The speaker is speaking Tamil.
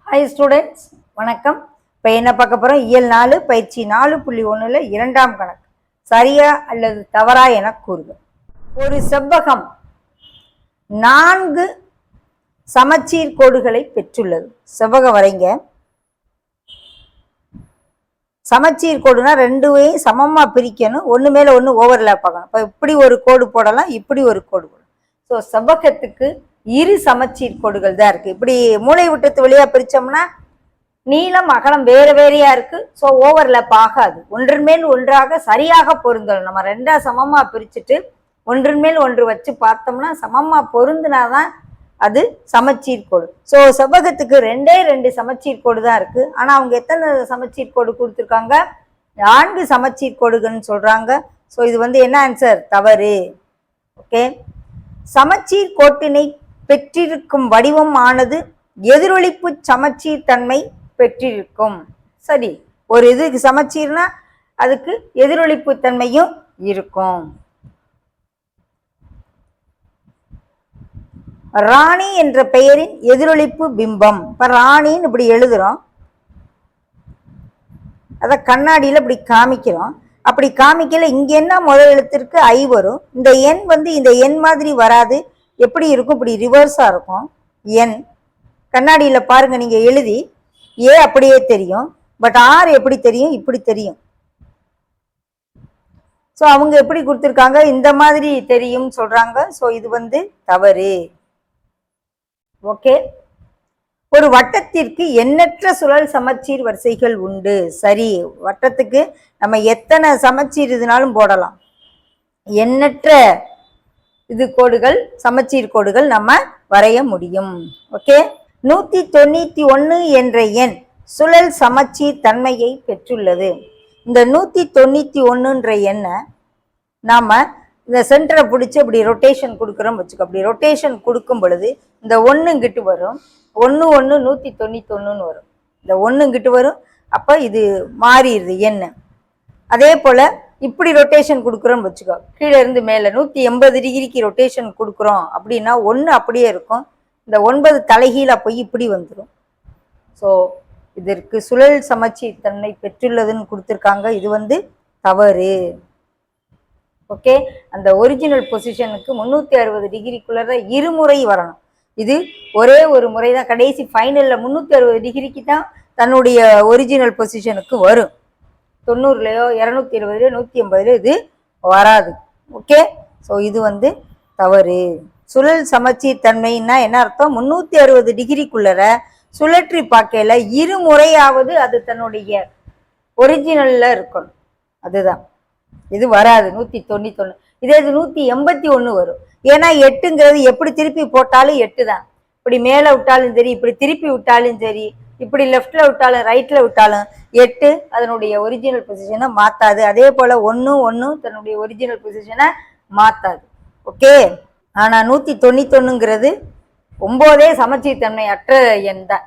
ஹாய் ஸ்டூடெண்ட்ஸ், வணக்கம். இப்போ என்ன பார்க்க போகிறோம்? இயல் 4 பயிற்சி 4.1 இரண்டாம் கணக்கு. சரியா அல்லது தவறா என கூறுக. ஒரு செவ்வகம் 4 சமச்சீர் கோடுகளை பெற்றுள்ளது. செவ்வகம் வரைங்க. சமச்சீர் கோடுனா ரெண்டுவையும் சமமாக பிரிக்கணும், ஒன்று மேலே ஒன்று ஓவர்லேப் ஆகணும். இப்போ இப்படி ஒரு கோடு போடலாம், இப்படி ஒரு கோடு போடலாம். ஸோ செவ்வகத்துக்கு இரு சமச்சீர் கோடுகள் தான் இருக்குது. இப்படி மூளை விட்டத்து வழியாக பிரித்தோம்னா நீளம் அகலம் வேறு வேறையாக இருக்குது. ஸோ ஓவர்லேப் ஆகாது, ஒன்றின் மேல் ஒன்றாக சரியாக பொருந்தணும். நம்ம ரெண்டாக சமமாக பிரிச்சுட்டு ஒன்றின் மேல் ஒன்று வச்சு பார்த்தோம்னா சமமாக பொருந்தினாதான் அது சமச்சீர் கோடு. ஸோ செவ்வகத்துக்கு 2 சமச்சீர் கோடு தான் இருக்குது. ஆனால் அவங்க எத்தனை சமச்சீர் கோடு கொடுத்துருக்காங்க? 4 சமச்சீர் கோடுகள்னு சொல்கிறாங்க. ஸோ இது என்ன ஆன்சர்? தவறு. ஓகே. சமச்சீர் கோட்டினை பெற்றிருக்கும் வடிவம் ஆனது எதிரொலிப்பு சமச்சீர் தன்மை பெற்றிருக்கும். சரி, ஒரு இதுக்கு சமச்சீர்னா அதுக்கு எதிரொலிப்பு தன்மையும் இருக்கும். ராணி என்ற பெயரின் எதிரொலிப்பு பிம்பம். இப்ப ராணின்னு இப்படி எழுதுறோம், அத கண்ணாடியில இப்படி காமிக்கிறோம். அப்படி காமிக்கல இங்க என்ன முதல் எழுத்திற்கு ஐ வரும். இந்த எண் இந்த எண் மாதிரி வராது. எப்படி இருக்கும்? இப்படி ரிவர்ஸா இருக்கும். எண் கண்ணாடியில பாருங்க, நீங்க எழுதி ஏ அப்படியே தெரியும், பட் ஆர் எப்படி தெரியும்? இப்படி தெரியும். ஸோ அவங்க எப்படி கொடுத்துருக்காங்க? இந்த மாதிரி தெரியும் சொல்றாங்க. ஸோ இது தவறு. ஓகே. ஒரு வட்டத்திற்கு எண்ணற்ற சுழல் சமச்சீர் வரிசைகள் உண்டு. சரி, வட்டத்துக்கு நம்ம எத்தனை சமச்சீர் இதுனாலும் போடலாம். எண்ணற்ற கோடுகள், சமச்சீர் கோடுகள் நம்ம வரைய முடியும். ஓகே. 191 என்ற எண் சுழல் சமச்சீர் தன்மையை பெற்றுள்ளது. இந்த 191ன்ற எண்ணை நாம இந்த சென்டரை பிடிச்சி அப்படி ரொட்டேஷன் கொடுக்குறோம் வச்சுக்கோ. அப்படி ரொட்டேஷன் கொடுக்கும் பொழுது இந்த 1 இங்கிட்டு வரும், 1 1 191 வரும். இந்த 1 இங்கிட்டு வரும். அப்போ இது மாறிடுது எண்ணு. அதே போல் இப்படி ரொட்டேஷன் கொடுக்குறோன்னு வச்சுக்கோ. கீழே இருந்து மேலே 180 டிகிரிக்கு ரொட்டேஷன் கொடுக்குறோம் அப்படின்னா 1 அப்படியே இருக்கும். இந்த 9 தலைகீழாக போய் இப்படி வந்துடும். ஸோ இதற்கு சுழல் சமச்சீர் தன்மை பெற்றுள்ளதுன்னு கொடுத்துருக்காங்க. இது தவறு. ஓகே. அந்த ஒரிஜினல் பொசிஷனுக்கு 360 டிகிரிக்குள்ள இருமுறை வரணும். இது ஒரே ஒரு முறை தான். கடைசி ஃபைனலில் 360 டிகிரிக்கு தான் தன்னுடைய ஒரிஜினல் பொசிஷனுக்கு வரும். 90லையோ 220லையோ 180லையோ இது வராது. ஓகே. ஸோ இது தவறு. சுழல் சமச்சீர் தன்மைன்னா என்ன அர்த்தம்? 360 டிகிரிக்குள்ளர சுழற்றி பார்க்கையில இருமுறையாவது அது தன்னுடைய ஒரிஜினல்ல இருக்கணும். அதுதான் இது வராது. 191. இதே இது 181 வரும். ஏன்னா 8ங்கிறது எப்படி திருப்பி போட்டாலும் 8 தான். இப்படி மேலே விட்டாலும் சரி, இப்படி திருப்பி விட்டாலும் சரி, இப்படி லெஃப்ட்ல விட்டாலும் ரைட்ல விட்டாலும் 8 அதனுடைய ஒரிஜினல் பொசிஷனை மாத்தாது. அதே போல 1 1 தன்னுடைய ஒரிஜினல் பொசிஷனை மாத்தாது. ஓகே. ஆனா 191ங்கிறது 9 சமச்சீர் தன்மை அற்ற எண் தான்.